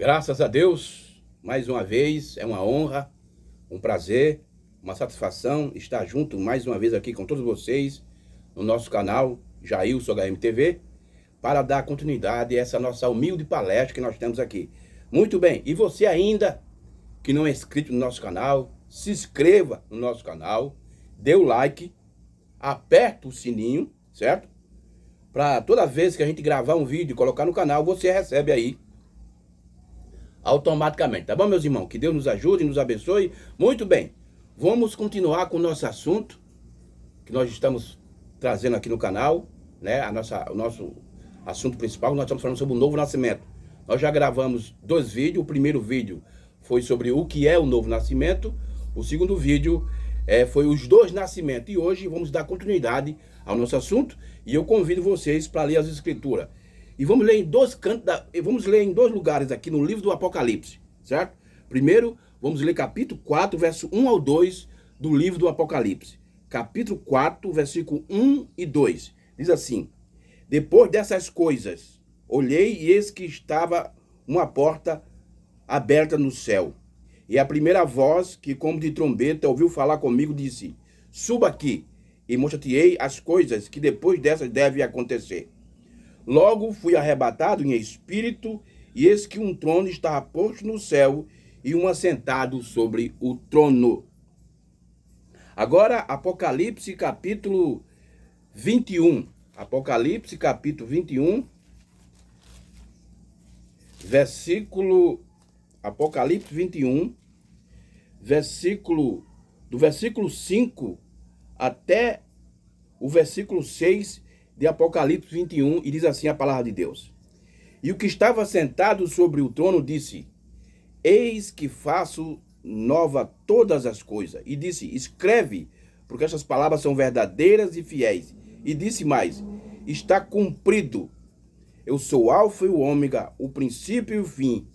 Graças a Deus, mais uma vez, é uma honra, um prazer, uma satisfação estar junto mais uma vez aqui com todos vocês no nosso canal Jailson HMTV para dar continuidade a essa nossa humilde palestra que nós temos aqui. Muito bem, e você ainda que não é inscrito no nosso canal, se inscreva no nosso canal, dê o like, aperta o sininho, certo? Para toda vez que a gente gravar um vídeo e colocar no canal, você recebe aí automaticamente, tá bom, meus irmãos? Que Deus nos ajude e nos abençoe. Muito bem, vamos continuar com o nosso assunto que nós estamos trazendo aqui no canal, né? O nosso assunto principal, nós estamos falando sobre o novo nascimento. Nós já gravamos 2 vídeos. O primeiro vídeo foi sobre o que é o novo nascimento. O segundo vídeo foi os 2 nascimentos. E hoje vamos dar continuidade ao nosso assunto. E eu convido vocês para ler as escrituras. E vamos ler em 2 cantos, vamos ler em 2 lugares aqui no livro do Apocalipse, certo? Primeiro, vamos ler capítulo 4, verso 1 ao 2 do livro do Apocalipse. Capítulo 4, versículo 1 e 2. Diz assim: depois dessas coisas, olhei e eis que estava uma porta aberta no céu. E a primeira voz, que como de trombeta ouviu falar comigo, disse: suba aqui e mostrar-te-ei as coisas que depois dessas devem acontecer. Logo fui arrebatado em espírito, e eis que um trono estava posto no céu, e um assentado sobre o trono. Agora, Apocalipse capítulo 21. Apocalipse capítulo 21, Apocalipse 21, do versículo 5 até o versículo 6 de Apocalipse 21, e diz assim a palavra de Deus: e o que estava sentado sobre o trono disse: eis que faço nova todas as coisas. E disse: escreve, porque essas palavras são verdadeiras e fiéis. E disse mais: está cumprido. Eu sou o alfa e o ômega, o princípio e o fim.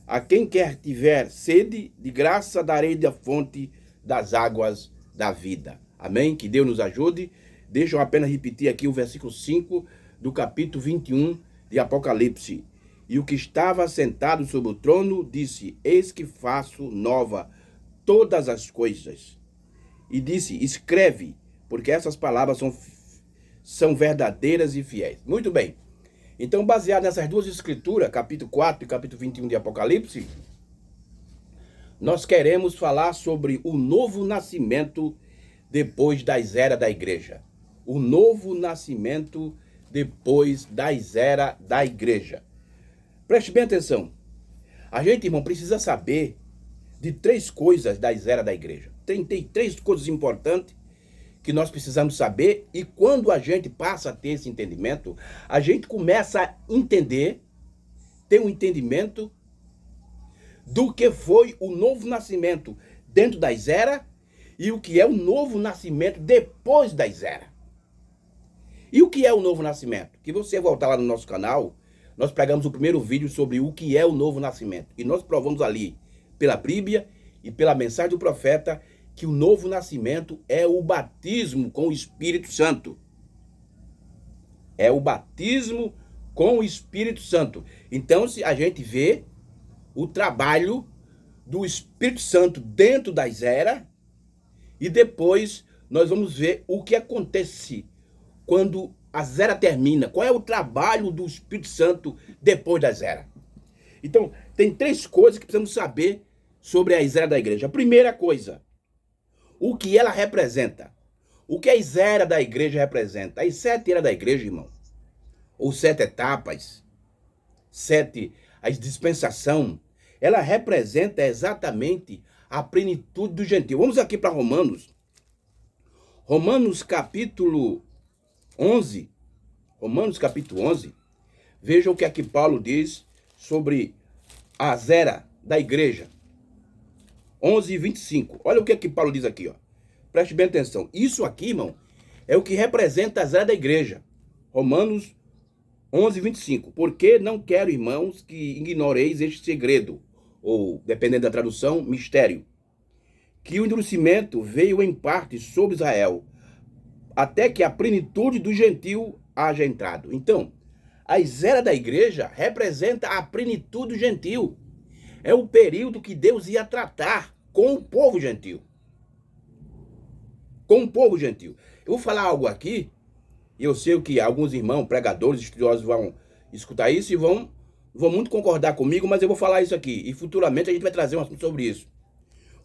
A quem quer tiver sede, de graça darei da fonte das águas da vida. Amém? Que Deus nos ajude. Deixa eu apenas repetir aqui o versículo 5 do capítulo 21 de Apocalipse. E o que estava sentado sobre o trono disse: eis que faço nova todas as coisas. E disse: escreve, porque essas palavras são verdadeiras e fiéis. Muito bem. Então, baseado nessas 2 escrituras, capítulo 4 e capítulo 21 de Apocalipse, nós queremos falar sobre o novo nascimento depois das eras da igreja. O novo nascimento depois das eras da igreja. Preste bem atenção. A gente, irmão, precisa saber de 3 coisas das eras da igreja. Tem 3 coisas importantes que nós precisamos saber, e quando a gente passa a ter esse entendimento, a gente começa a entender, ter um entendimento do que foi o novo nascimento dentro das eras e o que é o novo nascimento depois das eras. E o que é o novo nascimento? Que você voltar lá no nosso canal, nós pregamos o primeiro vídeo sobre o que é o novo nascimento. E nós provamos ali, pela Bíblia e pela mensagem do profeta, que o novo nascimento é o batismo com o Espírito Santo. É o batismo com o Espírito Santo. Então, se a gente vê o trabalho do Espírito Santo dentro das eras, e depois nós vamos ver o que acontece quando as eras terminam. Qual é o trabalho do Espírito Santo depois das eras? Então, tem 3 coisas que precisamos saber sobre as eras da igreja. A primeira coisa: o que ela representa. O que as eras da igreja representa? As 7 eras da igreja, irmão, ou 7 etapas, 7, as dispensação, ela representa exatamente a plenitude do gentil. Vamos aqui para Romanos. Romanos capítulo 11. Romanos capítulo 11. Veja o que aqui Paulo diz sobre as eras da igreja. 11 e 25. Olha o que aqui Paulo diz aqui, ó. Preste bem atenção. Isso aqui, irmão, é o que representa as eras da igreja. Romanos 11 e 25. Porque não quero, irmãos, que ignoreis este segredo, ou, dependendo da tradução, mistério, que o endurecimento veio em parte sobre Israel, até que a plenitude do gentil haja entrado. Então, As eras da igreja representam a plenitude gentil. É o período que Deus ia tratar com o povo gentil. Com o povo gentil. Eu vou falar algo aqui, e eu sei que alguns irmãos, pregadores, estudiosos vão escutar isso e vão muito concordar comigo, mas eu vou falar isso aqui. E futuramente a gente vai trazer um assunto sobre isso.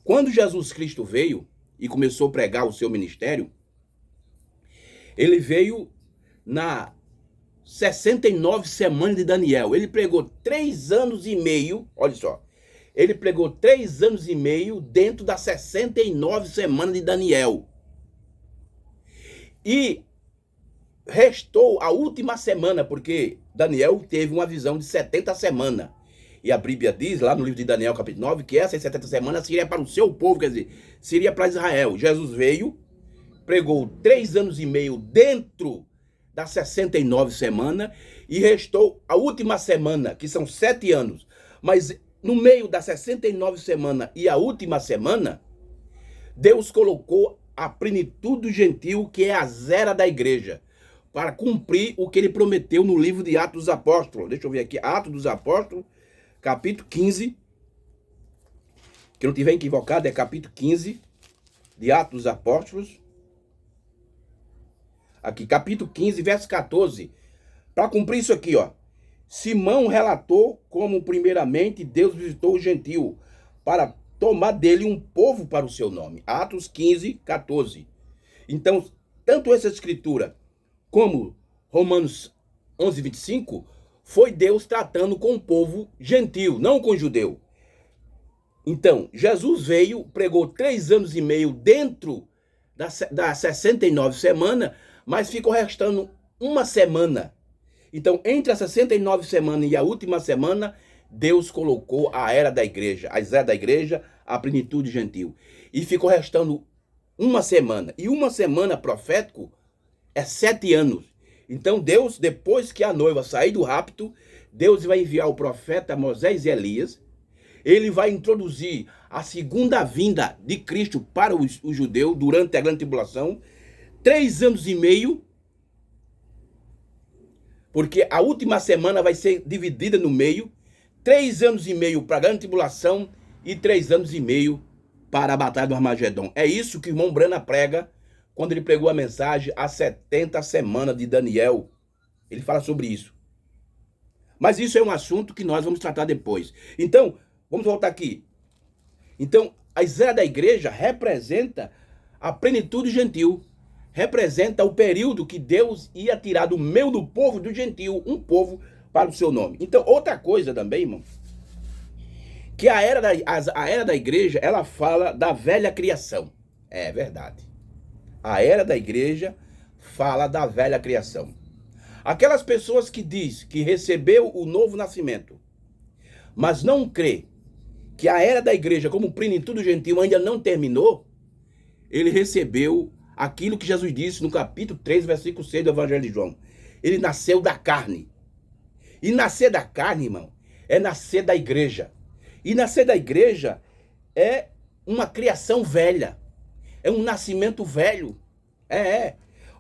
Quando Jesus Cristo veio e começou a pregar o seu ministério, ele veio na 69 semanas de Daniel. Ele pregou 3 anos e meio, olha só. Ele pregou 3 anos e meio dentro das 69 semanas de Daniel. E restou a última semana, porque Daniel teve uma visão de 70 semanas. E a Bíblia diz, lá no livro de Daniel, capítulo 9, que essas 70 semanas seria para o seu povo, quer dizer, seria para Israel. Jesus veio, pregou 3 anos e meio dentro das 69 semanas e restou a última semana, que são 7 anos. Mas no meio das 69 semanas e a última semana, Deus colocou a plenitude do gentil, que é a zera da igreja, para cumprir o que ele prometeu no livro de Atos dos Apóstolos. Deixa eu ver aqui, Atos dos Apóstolos, capítulo 15, que eu não estiver equivocado, é capítulo 15 de Atos dos Apóstolos. Aqui, capítulo 15, verso 14. Para cumprir isso aqui, ó. Simão relatou como primeiramente Deus visitou o gentil para tomar dele um povo para o seu nome. Atos 15, 14. Então, tanto essa escritura como Romanos 11, 25, foi Deus tratando com o povo gentil, não com o judeu. Então, Jesus veio, pregou 3 anos e meio dentro das 69 semanas, mas ficou restando uma semana. Então, entre as 69 semanas e a última semana, Deus colocou a era da igreja, a era da igreja, a plenitude gentil. E ficou restando uma semana. E uma semana profético é 7 anos. Então Deus, depois que a noiva sair do rapto, Deus vai enviar o profeta Moisés e Elias. Ele vai introduzir a segunda vinda de Cristo para o judeu durante a grande tribulação. 3 anos e meio, porque a última semana vai ser dividida no meio. 3 anos e meio para a grande tribulação e 3 anos e meio para a batalha do Armagedon. É isso que o irmão Brana prega quando ele pregou a mensagem às 70 semanas de Daniel. Ele fala sobre isso. Mas isso é um assunto que nós vamos tratar depois. Então, vamos voltar aqui. Então, a zera da igreja representa a plenitude gentil. Representa o período que Deus ia tirar do meio do povo do gentil, um povo para o seu nome. Então, outra coisa também, irmão, que a era da igreja, ela fala da velha criação. É verdade. A era da igreja fala da velha criação. Aquelas pessoas que diz que recebeu o novo nascimento, mas não crê que a era da igreja, como plenitude gentil, ainda não terminou, ele recebeu aquilo que Jesus disse no capítulo 3, versículo 6 do Evangelho de João. Ele nasceu da carne. E nascer da carne, irmão, é nascer da igreja. E nascer da igreja é uma criação velha. É um nascimento velho.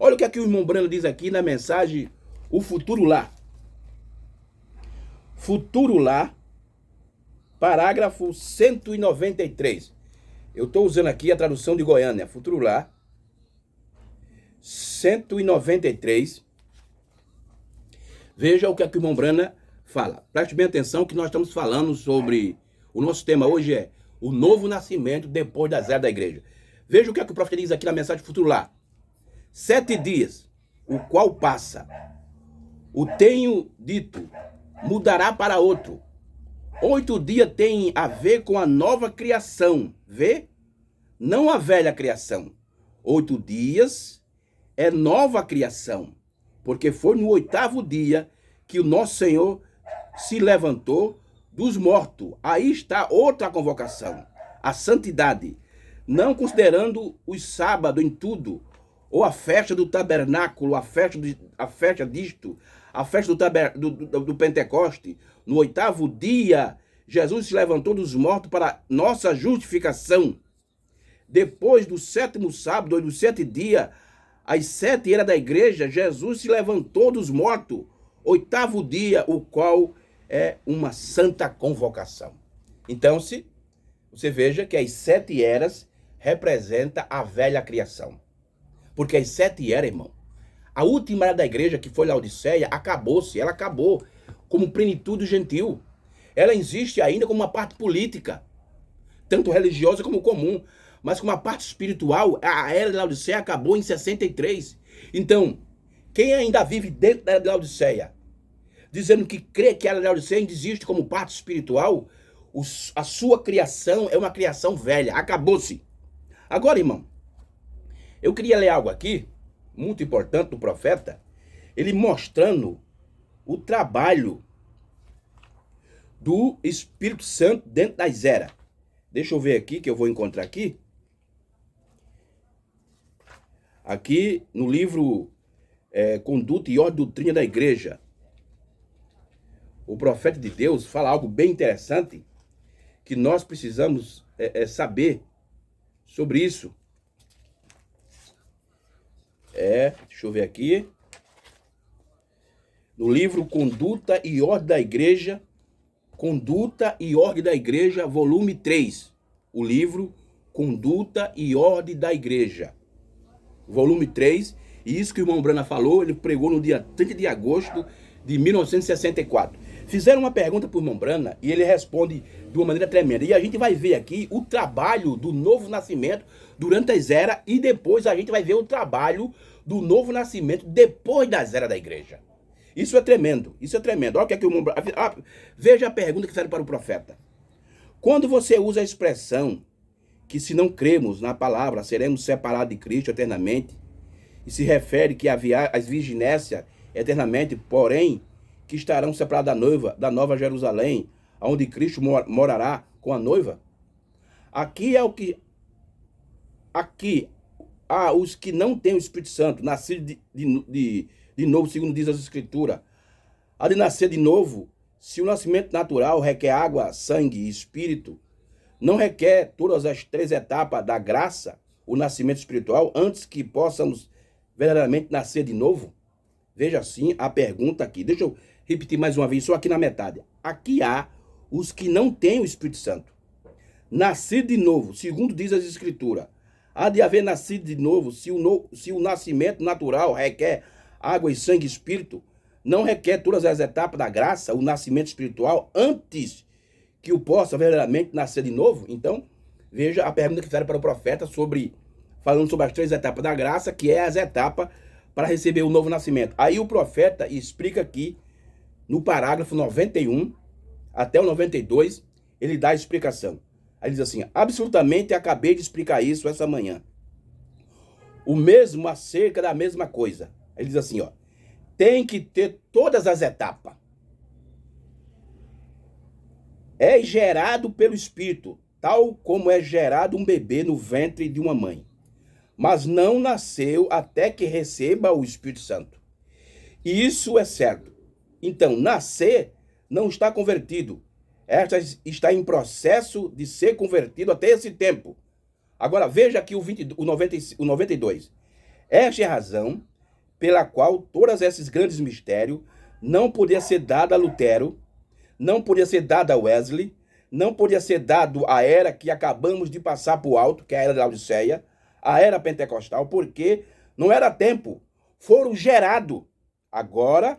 Olha o que aqui o irmão Brano diz aqui na mensagem, o futuro lá. Futuro lá, parágrafo 193. Eu estou usando aqui a tradução de Goiânia. Futuro lá, 193. Veja o que aqui o irmão Brana fala. Preste bem atenção que nós estamos falando sobre... O nosso tema hoje é o novo nascimento depois da zera da igreja. Veja o que o profeta diz aqui na mensagem futuro lá. 7 dias, o qual passa, o tenho dito, mudará para outro. 8 dias tem a ver com a nova criação, vê? Não a velha criação. 8 dias é nova criação, porque foi no 8º dia que o nosso Senhor se levantou dos mortos. Aí está outra convocação, a santidade, não considerando os sábados em tudo, ou a festa do tabernáculo, a festa do Pentecoste. No 8º dia, Jesus se levantou dos mortos para nossa justificação. Depois do 7º sábado, ou dos 7 dias, as 7 eras da igreja, Jesus se levantou dos mortos, 8º dia, o qual é uma santa convocação. Então, se você veja que as 7 eras representam a velha criação. Porque as 7 eras, irmão, a última era da igreja, que foi Laodiceia, acabou-se. Ela acabou como plenitude gentil. Ela existe ainda como uma parte política, tanto religiosa como comum. Mas como uma parte espiritual, a era de Laodiceia acabou em 63. Então, quem ainda vive dentro da era de Laodiceia, dizendo que crê que a era de Laodiceia ainda existe como parte espiritual, a sua criação é uma criação velha. Acabou-se. Agora, irmão, eu queria ler algo aqui, muito importante, do profeta, ele mostrando o trabalho do Espírito Santo dentro das eras. Deixa eu ver aqui, que eu vou encontrar aqui. Aqui no livro Conduta e Ordem Doutrina da Igreja, o profeta de Deus fala algo bem interessante, que nós precisamos saber sobre isso. Deixa eu ver aqui. No livro Conduta e Ordem da Igreja, Conduta e Ordem da Igreja, volume 3. O livro Conduta e Ordem da Igreja, volume 3. E isso que o irmão Brana falou, ele pregou no dia 30 de agosto de 1964. Fizeram uma pergunta para o irmão Brana e ele responde de uma maneira tremenda. E a gente vai ver aqui o trabalho do novo nascimento durante as eras, e depois a gente vai ver o trabalho do novo nascimento depois das eras da igreja. Isso é tremendo, isso é tremendo. Olha o que é que o irmão Brana... Veja a pergunta que serve para o profeta. Quando você usa a expressão que se não cremos na palavra, seremos separados de Cristo eternamente, e se refere que havia as virginécias eternamente, porém, que estarão separados da noiva, da nova Jerusalém, onde Cristo morará com a noiva. Aqui há os que não têm o Espírito Santo, nascidos de novo, segundo diz as Escrituras. Há de nascer de novo, se o nascimento natural requer água, sangue e espírito, não requer todas as 3 etapas da graça, o nascimento espiritual, antes que possamos verdadeiramente nascer de novo? Veja assim a pergunta aqui. Deixa eu repetir mais uma vez, só aqui na metade. Aqui há os que não têm o Espírito Santo. Nascido de novo, segundo diz as Escrituras. Há de haver nascido de novo, se o nascimento natural requer água e sangue e espírito, não requer todas as etapas da graça, o nascimento espiritual, antes que o possa verdadeiramente nascer de novo? Então, veja a pergunta que serve para o profeta, falando sobre as 3 etapas da graça, que é as etapas para receber o novo nascimento. Aí o profeta explica aqui, no parágrafo 91 até o 92, ele dá a explicação. Aí ele diz assim: absolutamente acabei de explicar isso essa manhã. O mesmo acerca da mesma coisa. Ele diz assim, tem que ter todas as etapas. É gerado pelo Espírito, tal como é gerado um bebê no ventre de uma mãe. Mas não nasceu até que receba o Espírito Santo. E isso é certo. Então, nascer não está convertido. Esta está em processo de ser convertido até esse tempo. Agora, veja aqui o 92. Esta é a razão pela qual todos esses grandes mistérios não podia ser dado a Lutero, não podia ser dado a Wesley, não podia ser dado à era que acabamos de passar por alto, que é a era da Laodiceia, a era pentecostal, porque não era tempo. Foram gerados. Agora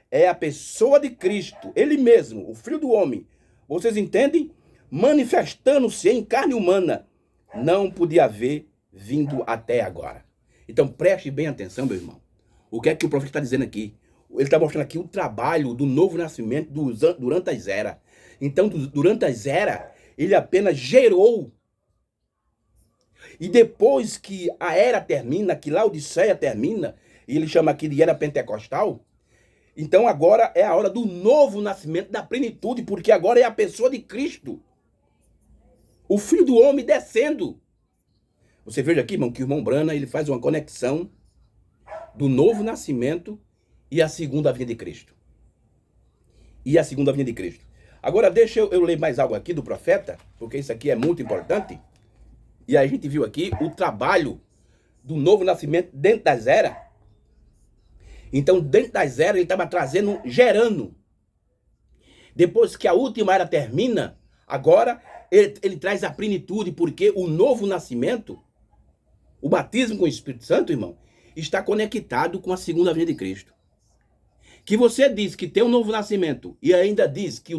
é a pessoa de Cristo, ele mesmo, o Filho do Homem. Vocês entendem? Manifestando-se em carne humana. Não podia haver vindo até agora. Então preste bem atenção, meu irmão. O que é que o profeta está dizendo aqui? Ele está mostrando aqui o trabalho do novo nascimento durante as eras. Então, durante as eras, ele apenas gerou. E depois que a era termina, que Laodiceia termina, e ele chama aqui de era pentecostal, então agora é a hora do novo nascimento, da plenitude, porque agora é a pessoa de Cristo. O Filho do Homem descendo. Você veja aqui, irmão, que o irmão Brana, ele faz uma conexão do novo nascimento e a segunda vinda de Cristo. E a segunda vinda de Cristo. Agora deixa eu ler mais algo aqui do profeta, porque isso aqui é muito importante. E a gente viu aqui o trabalho do novo nascimento dentro das eras. Então, dentro das eras, ele estava trazendo, gerando. Depois que a última era termina, agora ele traz a plenitude, porque o novo nascimento, o batismo com o Espírito Santo, irmão, está conectado com a segunda vinda de Cristo. Que você diz que tem um novo nascimento e ainda diz que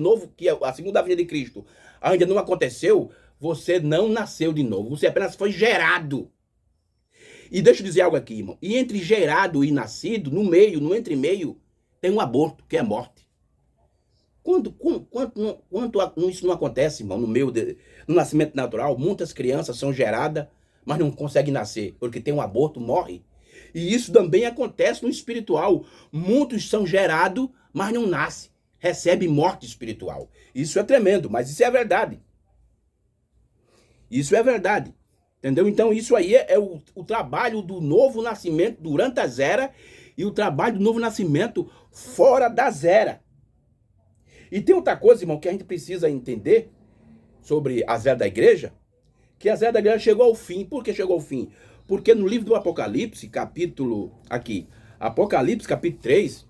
a segunda vinda de Cristo ainda não aconteceu, você não nasceu de novo, você apenas foi gerado. E deixa eu dizer algo aqui, irmão. E entre gerado e nascido, no meio, no entre-meio, tem um aborto, que é morte. Quando isso não acontece, irmão, no nascimento natural, muitas crianças são geradas, mas não conseguem nascer, porque tem um aborto, morre. E isso também acontece no espiritual. Muitos são gerados, mas não nascem, recebem morte espiritual. Isso é tremendo, mas isso é verdade. Isso é verdade. Entendeu? Então isso aí é o trabalho do novo nascimento durante as eras e o trabalho do novo nascimento fora das eras. E tem outra coisa, irmão, que a gente precisa entender sobre as eras da igreja, que as eras da igreja chegou ao fim. Por que chegou ao fim? Porque no livro do Apocalipse, Apocalipse capítulo 3,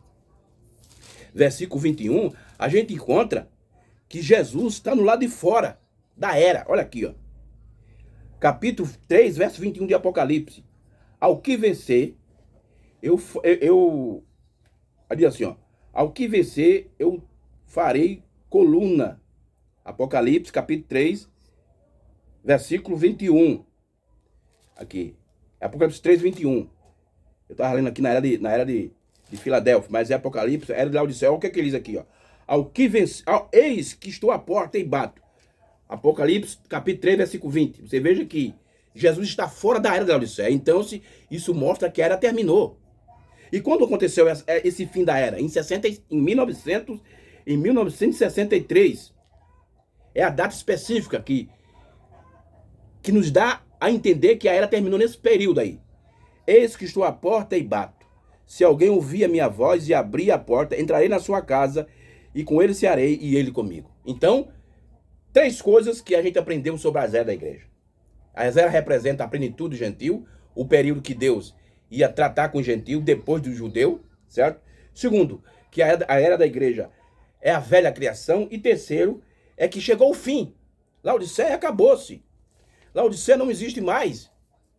versículo 21, a gente encontra que Jesus está no lado de fora da era. Olha aqui, ó. Capítulo 3, verso 21 de Apocalipse. Ao que vencer, diz assim, ó. Ao que vencer, eu farei coluna. Apocalipse, capítulo 3, versículo 21. Aqui. Apocalipse 3, 21. Eu estava lendo aqui na era de Filadélfia, mas é Apocalipse, era de Laodiceia. Olha o que ele diz aqui, ó. Ao que vencer, eis que estou à porta e bato. Apocalipse, capítulo 3, versículo 20. Você veja que Jesus está fora da era da Laodiceia. Então, isso mostra que a era terminou. E quando aconteceu esse fim da era? Em 1963. É a data específica que nos dá a entender que a era terminou nesse período aí. Eis que estou à porta e bato. Se alguém ouvir a minha voz e abrir a porta, entrarei na sua casa e com ele cearei e ele comigo. Então, 3 coisas que a gente aprendeu sobre as eras da igreja. As eras representam a plenitude gentil, o período que Deus ia tratar com o gentil depois do judeu, certo? Segundo, que a era da igreja é a velha criação. E terceiro, é que chegou o fim. Laodiceia acabou-se. Laodiceia não existe mais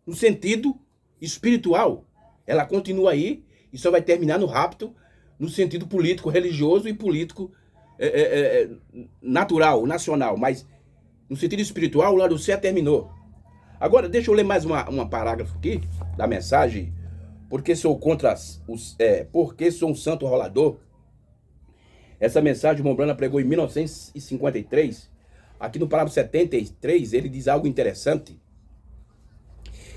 no sentido espiritual. Ela continua aí e só vai terminar no rapto, no sentido político, religioso e político natural, nacional. Mas no sentido espiritual, Laodiceia terminou. Agora, deixa eu ler mais uma parágrafo aqui da mensagem. Porque sou contra porque sou um santo rolador. Essa mensagem o Mombrana pregou em 1953. Aqui no parágrafo 73, ele diz algo interessante.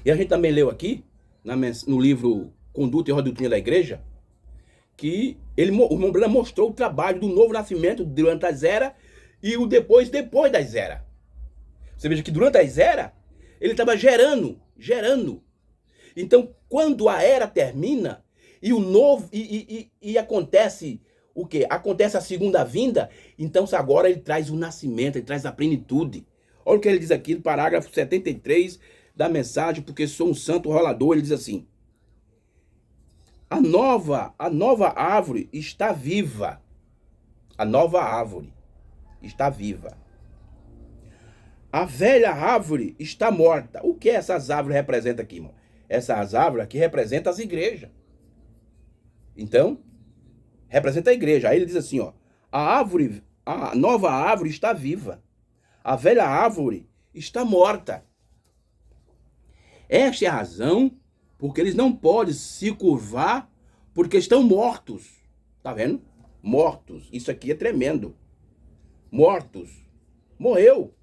E a gente também leu aqui, no livro Conduta e Doutrina da Igreja, que o Mombrana mostrou o trabalho do novo nascimento durante as eras e o depois das eras. Você veja que durante as eras, ele estava gerando. Então, quando a era termina e o novo e acontece o quê? Acontece a segunda vinda, então agora ele traz o nascimento, ele traz a plenitude. Olha o que ele diz aqui no parágrafo 73 da mensagem, porque sou um santo rolador. Ele diz assim: a nova árvore está viva. A nova árvore está viva. A velha árvore está morta. O que essas árvores representam aqui, irmão? Essas árvores aqui representam as igrejas. Então, representa a igreja. Aí ele diz assim, ó: a nova árvore está viva. A velha árvore está morta. Esta é a razão porque eles não podem se curvar, porque estão mortos. Tá vendo? Mortos. Isso aqui é tremendo. Mortos. Morreu.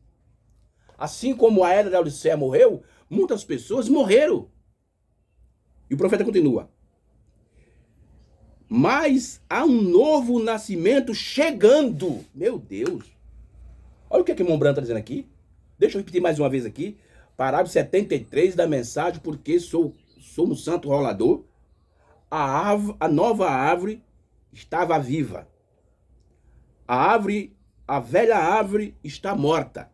Assim como a era da Laodiceia morreu, muitas pessoas morreram. E o profeta continua: mas há um novo nascimento chegando. Meu Deus. Olha o que o irmão Branco está dizendo aqui. Deixa eu repetir mais uma vez aqui. Parágrafo 73 da mensagem, porque sou um santo rolador. A nova árvore estava viva. A velha árvore está morta.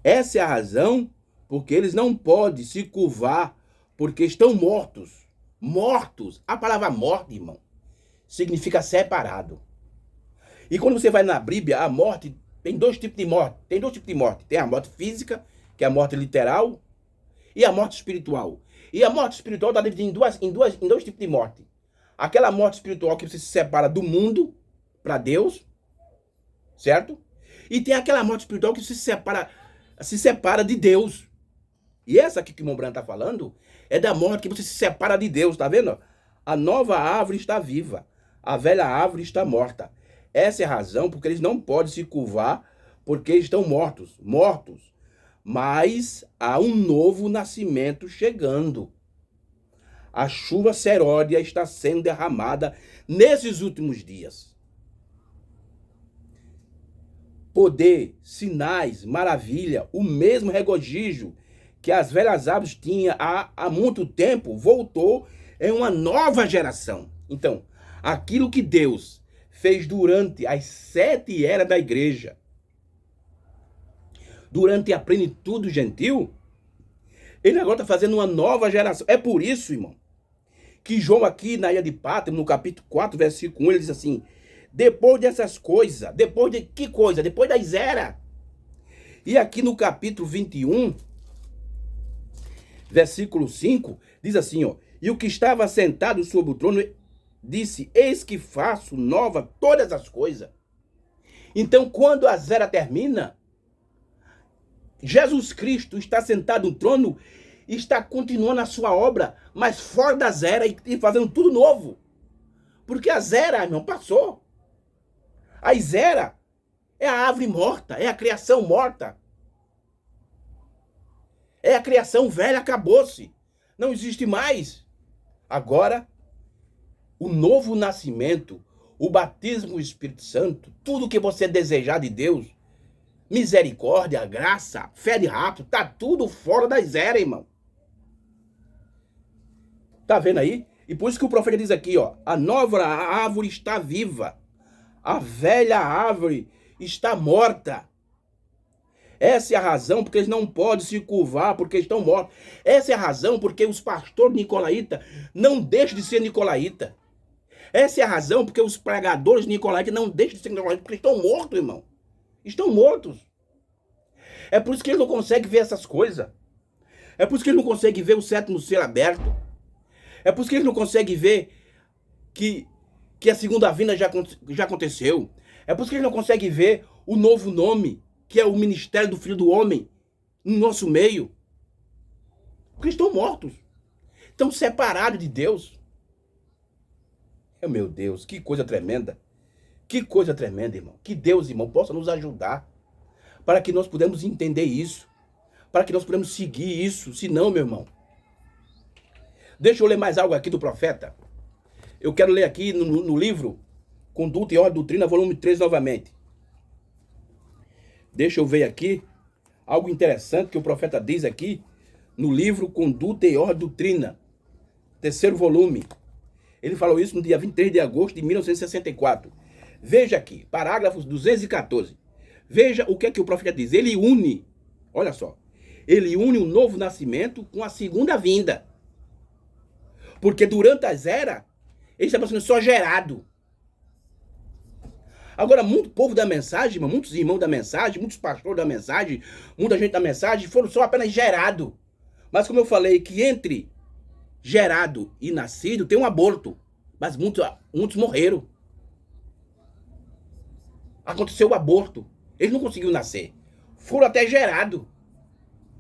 Essa é a razão porque eles não podem se curvar, porque estão mortos. Mortos. A palavra morte, irmão, significa separado. E quando você vai na Bíblia, a morte tem dois tipos de morte. Tem dois tipos de morte. Tem a morte física, que é a morte literal, e a morte espiritual. E a morte espiritual está dividida em dois tipos de morte. Aquela morte espiritual que você se separa do mundo para Deus, certo? E tem aquela morte espiritual que se separa de Deus. E essa aqui que o irmão Branco está falando é da morte que você se separa de Deus, tá vendo? A nova árvore está viva, a velha árvore está morta. Essa é a razão porque eles não podem se curvar, porque estão mortos. Mas há um novo nascimento chegando. A chuva seródia está sendo derramada nesses últimos dias. Poder, sinais, maravilha, o mesmo regozijo que as velhas árvores tinham há muito tempo, voltou em uma nova geração. Então, aquilo que Deus fez durante as 7 eras da igreja, durante a plenitude do gentil, ele agora está fazendo uma nova geração. É por isso, irmão, que João aqui na ilha de Patmos, no capítulo 4, versículo 1, ele diz assim, depois dessas coisas, depois de que coisa? Depois das eras. E aqui no capítulo 21, versículo 5, diz assim, ó, e o que estava sentado sobre o trono disse, eis que faço nova todas as coisas. Então, quando a era termina, Jesus Cristo está sentado no trono e está continuando a sua obra, mas fora da era e fazendo tudo novo. Porque a era, irmão, passou. A era é a árvore morta, é a criação morta. É a criação velha, acabou-se. Não existe mais. Agora, o novo nascimento, o batismo do Espírito Santo, tudo que você desejar de Deus, misericórdia, graça, fé de rapto, tá tudo fora das eras, irmão. Tá vendo aí? E por isso que o profeta diz aqui, ó, a nova árvore está viva, a velha árvore está morta. Essa é a razão porque eles não podem se curvar, porque estão mortos. Essa é a razão porque os pastores nicolaítas não deixam de ser nicolaíta. Essa é a razão porque os pregadores nicolaítas não deixam de ser nicolaítas, porque estão mortos, irmão. Estão mortos. É por isso que eles não conseguem ver essas coisas. É por isso que eles não conseguem ver o 7º selo aberto. É por isso que eles não conseguem ver que a segunda vinda já aconteceu. É por isso que eles não conseguem ver o novo nome, que é o ministério do Filho do Homem, no nosso meio. Porque estão mortos. Estão separados de Deus. Meu Deus, que coisa tremenda. Que coisa tremenda, irmão. Que Deus, irmão, possa nos ajudar para que nós podemos entender isso. Para que nós podemos seguir isso. Se não, meu irmão. Deixa eu ler mais algo aqui do profeta. Eu quero ler aqui no livro Conduta e Ordem Doutrina, volume 3 novamente. Deixa eu ver aqui algo interessante que o profeta diz aqui no livro Conduta e Ordem Doutrina, 3º volume. Ele falou isso no dia 23 de agosto de 1964. Veja aqui, parágrafos 214. Veja o que é que o profeta diz. Ele une, olha só, ele une o novo nascimento com a segunda vinda. Porque durante as eras, ele estava sendo só gerado. Agora, muito povo da mensagem, muitos irmãos da mensagem, muitos pastores da mensagem, muita gente da mensagem, foram só apenas gerados. Mas como eu falei, que entre gerado e nascido tem um aborto. Mas muitos morreram. Aconteceu o aborto. Eles não conseguiram nascer. Foram até gerados.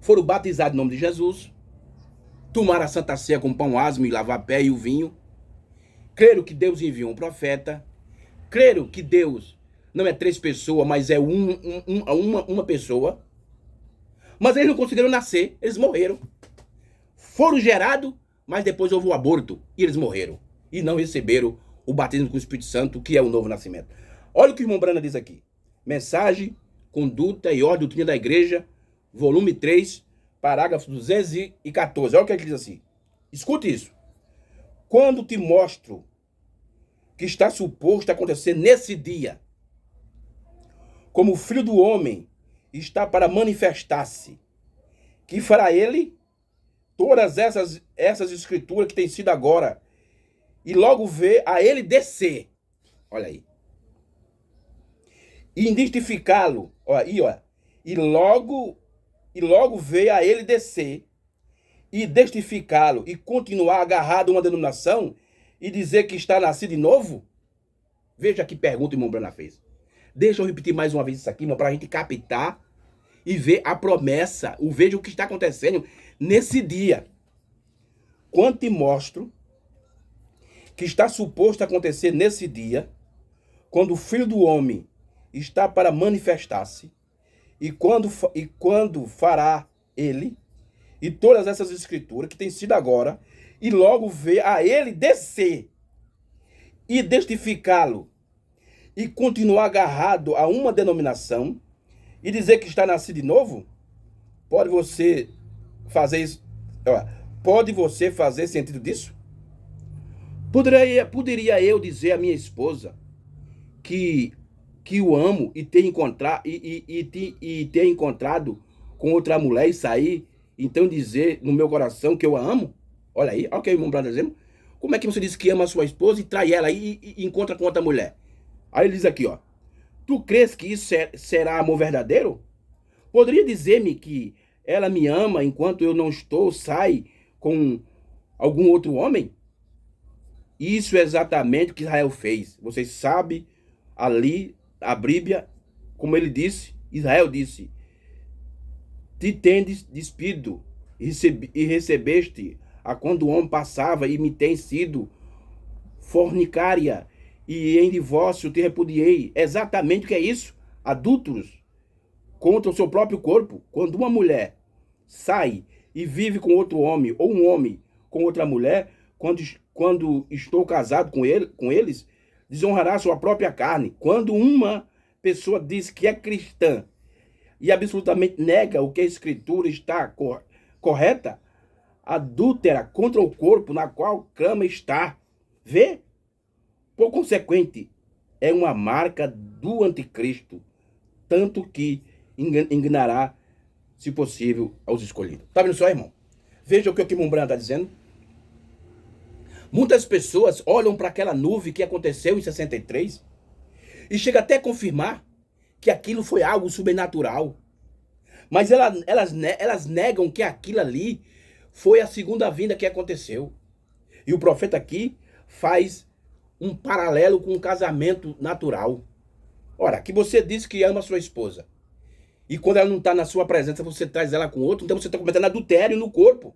Foram batizados em nome de Jesus. Tomaram a Santa Ceia com pão asmo e lavar pé e o vinho. Creram que Deus enviou um profeta. Creram que Deus não é 3 pessoas, mas é uma pessoa. Mas eles não conseguiram nascer. Eles morreram. Foram gerados, mas depois houve o aborto. E eles morreram. E não receberam o batismo com o Espírito Santo, que é o novo nascimento. Olha o que o irmão Brana diz aqui. Mensagem, Conduta e Ordem Doutrina da Igreja, volume 3, parágrafo 214. Olha o que ele diz assim. Escute isso. Quando te mostro que está suposto acontecer nesse dia, como o Filho do Homem está para manifestar-se, que fará ele? todas essas escrituras que têm sido agora, e logo vê a ele descer. Olha aí. E identificá-lo. Olha. E logo vê a ele descer e destificá-lo e continuar agarrado a uma denominação e dizer que está nascido de novo? Veja que pergunta o irmão Brana fez. Deixa eu repetir mais uma vez isso aqui, para a gente captar e ver a promessa, veja o que está acontecendo nesse dia. Quando te mostro que está suposto acontecer nesse dia, quando o Filho do Homem está para manifestar-se, e quando fará ele, e todas essas escrituras que têm sido agora, e logo ver a ele descer, e destificá-lo, e continuar agarrado a uma denominação, e dizer que está nascido de novo? Pode você fazer isso? Pode você fazer sentido disso? Poderia eu dizer à minha esposa que o amo e ter encontrado com outra mulher e sair, então dizer no meu coração que eu a amo? Olha aí, olha o que o irmão Brado dizendo. Como é que você diz que ama a sua esposa e trai ela e encontra com outra mulher? Aí ele diz aqui, ó. Tu crês que isso será amor verdadeiro? Poderia dizer-me que ela me ama enquanto eu não estou, sai com algum outro homem? Isso é exatamente o que Israel fez. Vocês sabem, ali, a Bíblia, como ele disse, Israel disse, te tendes despido e recebeste a quando o homem passava e me tem sido fornicária e em divórcio te repudiei. Exatamente o que é isso? Adúlteros contra o seu próprio corpo. Quando uma mulher sai e vive com outro homem, ou um homem com outra mulher, quando estou casado com eles, desonrará sua própria carne. Quando uma pessoa diz que é cristã e absolutamente nega o que a Escritura está correta, adúltera contra o corpo na qual clama está. Vê? Por consequente, é uma marca do anticristo, tanto que enganará, se possível, aos escolhidos. Tá vendo só, irmão? Veja o que o irmão Brana está dizendo. Muitas pessoas olham para aquela nuvem que aconteceu em 63 e chega até a confirmar que aquilo foi algo sobrenatural. Mas elas negam que aquilo ali foi a segunda vinda que aconteceu. E o profeta aqui faz um paralelo com um casamento natural. Ora, que você diz que ama sua esposa, e quando ela não está na sua presença, você traz ela com outro, então você está cometendo adultério no corpo.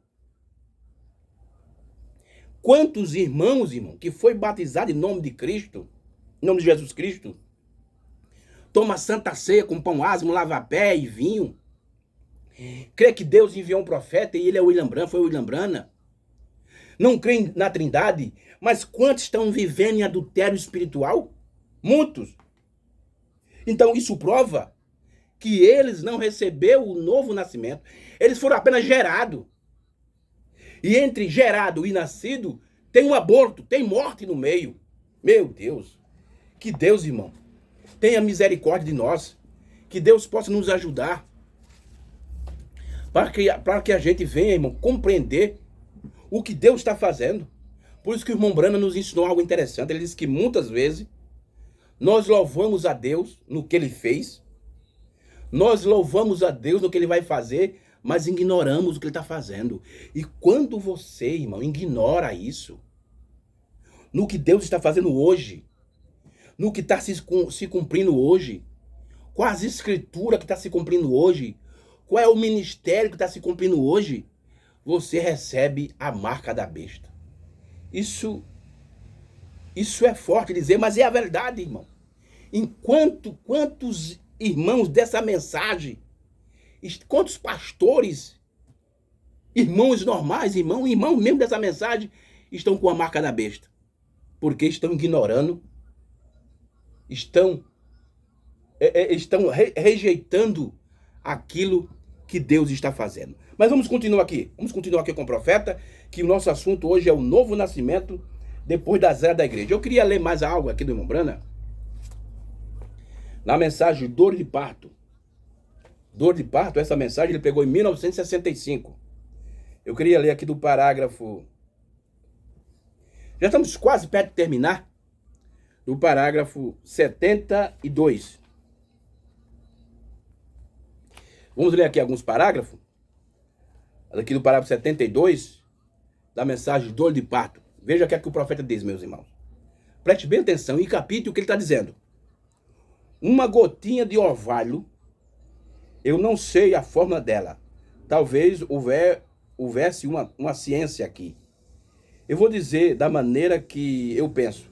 Quantos irmãos, que foi batizado em nome de Cristo, em nome de Jesus Cristo, toma santa ceia com pão ázimo, lava-pé e vinho, crê que Deus enviou um profeta e ele é William Branham, foi William Branham, não crê na Trindade, mas quantos estão vivendo em adultério espiritual? Muitos. Então isso prova que eles não receberam o novo nascimento, eles foram apenas gerados. E entre gerado e nascido, tem um aborto, tem morte no meio. Meu Deus. Que Deus, irmão, tenha misericórdia de nós. Que Deus possa nos ajudar. Para que a gente venha, irmão, compreender o que Deus está fazendo. Por isso que o irmão Brana nos ensinou algo interessante. Ele disse que muitas vezes nós louvamos a Deus no que ele fez. Nós louvamos a Deus no que ele vai fazer, mas ignoramos o que ele está fazendo. E quando você, irmão, ignora isso, no que Deus está fazendo hoje, no que está se cumprindo hoje, qual as escrituras que está se cumprindo hoje, qual é o ministério que está se cumprindo hoje, você recebe a marca da besta. Isso é forte dizer, mas é a verdade, irmão. Quantos irmãos dessa mensagem, quantos pastores, irmãos normais, irmãos mesmo dessa mensagem, estão com a marca da besta? Porque estão ignorando, estão rejeitando aquilo que Deus está fazendo. Mas vamos continuar aqui com o profeta, que o nosso assunto hoje é o novo nascimento depois da era da igreja. Eu queria ler mais algo aqui do irmão Brana, na mensagem Dor de Parto. Dor de Parto, essa mensagem ele pegou em 1965. Eu queria ler aqui do parágrafo. Já estamos quase perto de terminar. Do parágrafo 72. Vamos ler aqui alguns parágrafos. Aqui do parágrafo 72, da mensagem Dor de Parto. Veja o que é que o profeta diz, meus irmãos. Preste bem atenção e capite o que ele está dizendo. Uma gotinha de orvalho, eu não sei a forma dela. Talvez houvesse uma ciência aqui. Eu vou dizer da maneira que eu penso.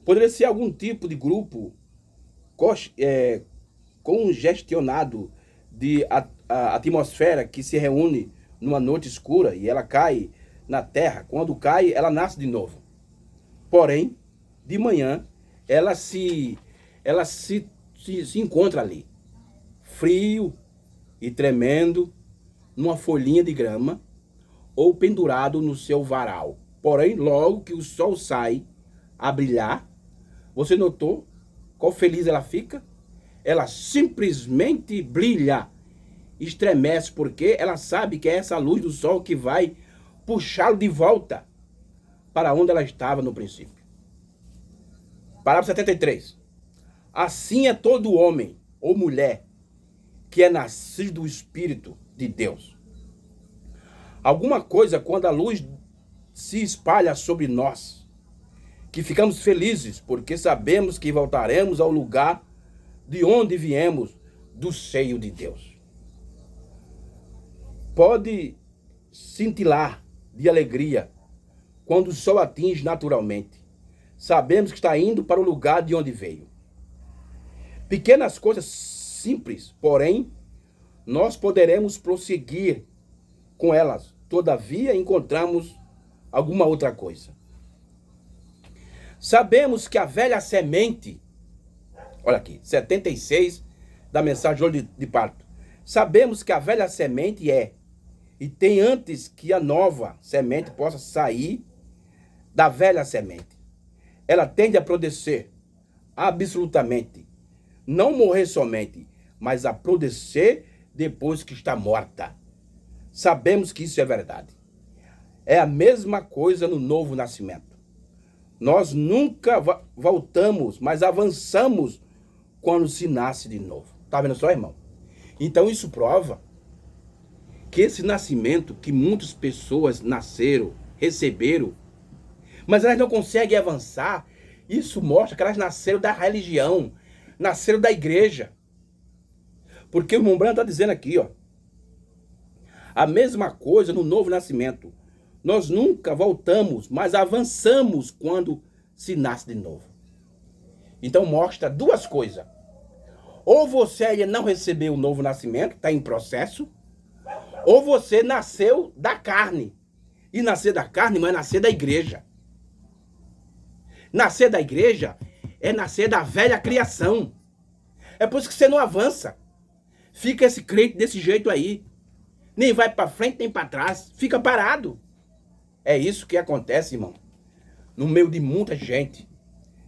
Poderia ser algum tipo de grupo congestionado de atmosfera que se reúne numa noite escura e ela cai na terra. Quando cai, ela nasce de novo. Porém, de manhã, ela se encontra ali, frio e tremendo, numa folhinha de grama ou pendurado no seu varal. Porém, logo que o sol sai a brilhar, você notou qual feliz ela fica? Ela simplesmente brilha, estremece, porque ela sabe que é essa luz do sol que vai puxá-lo de volta para onde ela estava no princípio. Parágrafo 73. Assim é todo homem ou mulher que é nascido do Espírito de Deus. Alguma coisa quando a luz se espalha sobre nós, que ficamos felizes porque sabemos que voltaremos ao lugar de onde viemos, do seio de Deus. Pode cintilar de alegria quando o sol atinge naturalmente. Sabemos que está indo para o lugar de onde veio. Pequenas coisas simples, porém, nós poderemos prosseguir com elas. Todavia, encontramos alguma outra coisa. Sabemos que a velha semente, olha aqui, 76 da mensagem de parto. Sabemos que a velha semente e tem antes que a nova semente possa sair da velha semente. Ela tende a produzir absolutamente, não morrer somente, mas a produzir depois que está morta. Sabemos que isso é verdade. É a mesma coisa no novo nascimento. Nós nunca voltamos, mas avançamos quando se nasce de novo. Tá vendo só, irmão? Então isso prova que esse nascimento que muitas pessoas nasceram, receberam, mas elas não conseguem avançar, isso mostra que elas nasceram da religião, nasceram da igreja. Porque o irmão Branco está dizendo aqui, ó, a mesma coisa no novo nascimento. Nós nunca voltamos, mas avançamos quando se nasce de novo. Então mostra duas coisas. Ou você ainda não recebeu o novo nascimento, está em processo, ou você nasceu da carne. E nascer da carne não é nascer da igreja. Nascer da igreja é nascer da velha criação. É por isso que você não avança. Fica esse crente desse jeito aí. Nem vai para frente, nem para trás. Fica parado. É isso que acontece, irmão. No meio de muita gente,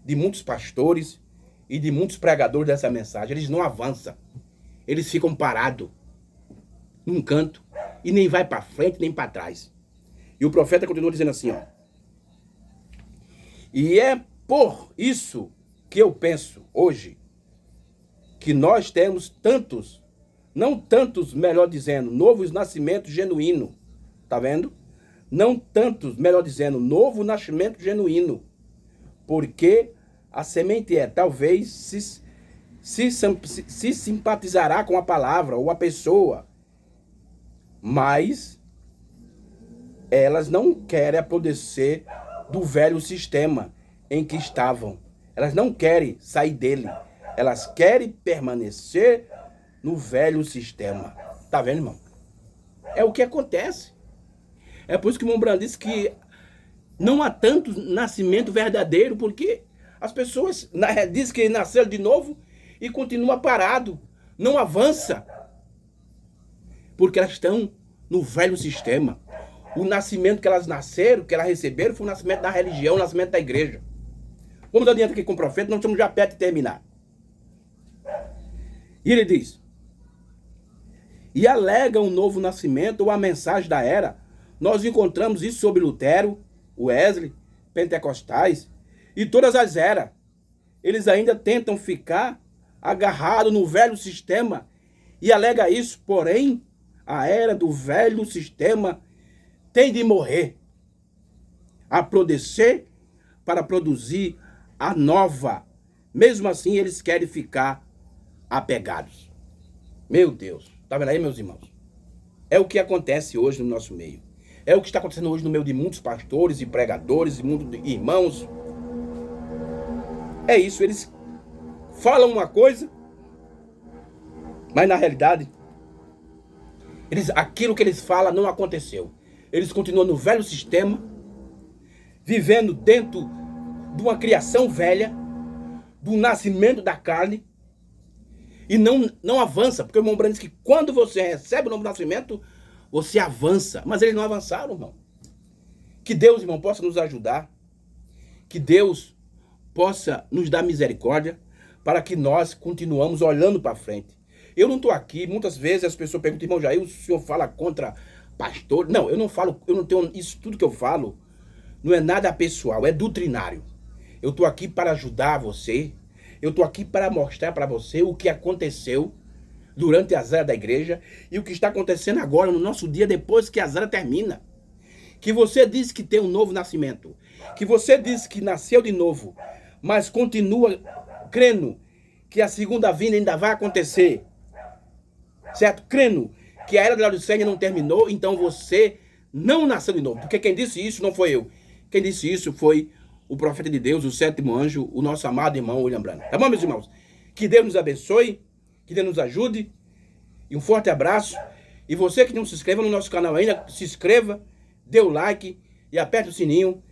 de muitos pastores e de muitos pregadores dessa mensagem. Eles não avançam. Eles ficam parados num canto e nem vai para frente, nem para trás. E o profeta continua dizendo assim, ó. E é por isso que eu penso hoje que nós temos tantos, não tantos, melhor dizendo, novos nascimentos genuínos. Tá vendo? Não tantos, melhor dizendo, novo nascimento genuíno. Porque a semente talvez se simpatizará com a palavra ou a pessoa, mas elas não querem apodrecer do velho sistema em que estavam. Elas não querem sair dele. Elas querem permanecer no velho sistema. Tá vendo, irmão? É o que acontece. É por isso que o irmão Branco disse que não há tanto nascimento verdadeiro, porque as pessoas dizem que nasceram de novo e continua parado, não avança, porque elas estão no velho sistema. O nascimento que elas nasceram, que elas receberam, foi o nascimento da religião, o nascimento da igreja. Vamos adiante aqui com o profeta, nós estamos já perto de terminar. E ele diz: e alega um novo nascimento ou a mensagem da era, Nós encontramos isso sobre Lutero, Wesley, pentecostais e todas as eras. Eles ainda tentam ficar agarrados no velho sistema e alega isso, porém, a era do velho sistema tem de morrer, apodrecer para produzir a nova. Mesmo assim, eles querem ficar apegados. Meu Deus, tá vendo aí, meus irmãos? É o que acontece hoje no nosso meio. É o que está acontecendo hoje no meio de muitos pastores e pregadores e muitos irmãos. É isso, eles falam uma coisa, mas na realidade, aquilo que eles falam não aconteceu. Eles continuam no velho sistema, vivendo dentro de uma criação velha, do nascimento da carne, e não avança, porque o irmão Branham diz que quando você recebe o novo nascimento, você avança. Mas eles não avançaram, irmão. Que Deus, irmão, possa nos ajudar, que Deus possa nos dar misericórdia, para que nós continuamos olhando para frente. Eu não estou aqui, muitas vezes as pessoas perguntam, irmão Jair, o senhor fala contra pastor? Não, eu não falo, eu não tenho, isso tudo que eu falo não é nada pessoal, é doutrinário. Eu estou aqui para ajudar você, eu estou aqui para mostrar para você o que aconteceu durante a zara da igreja e o que está acontecendo agora no nosso dia depois que a zara termina. Que você diz que tem um novo nascimento, que você diz que nasceu de novo, mas continua crendo que a segunda vinda ainda vai acontecer, certo? Crendo que a era da Laodiceia não terminou, então você não nasceu de novo. Porque quem disse isso não foi eu. Quem disse isso foi o profeta de Deus, o sétimo anjo, o nosso amado irmão William Branham. Tá bom, meus irmãos? Que Deus nos abençoe, que Deus nos ajude. E um forte abraço. E você que não se inscreva no nosso canal ainda, se inscreva, dê o like e aperte o sininho,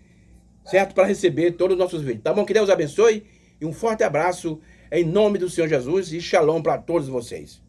certo? Para receber todos os nossos vídeos. Tá bom? Que Deus abençoe. E um forte abraço em nome do Senhor Jesus. E shalom para todos vocês.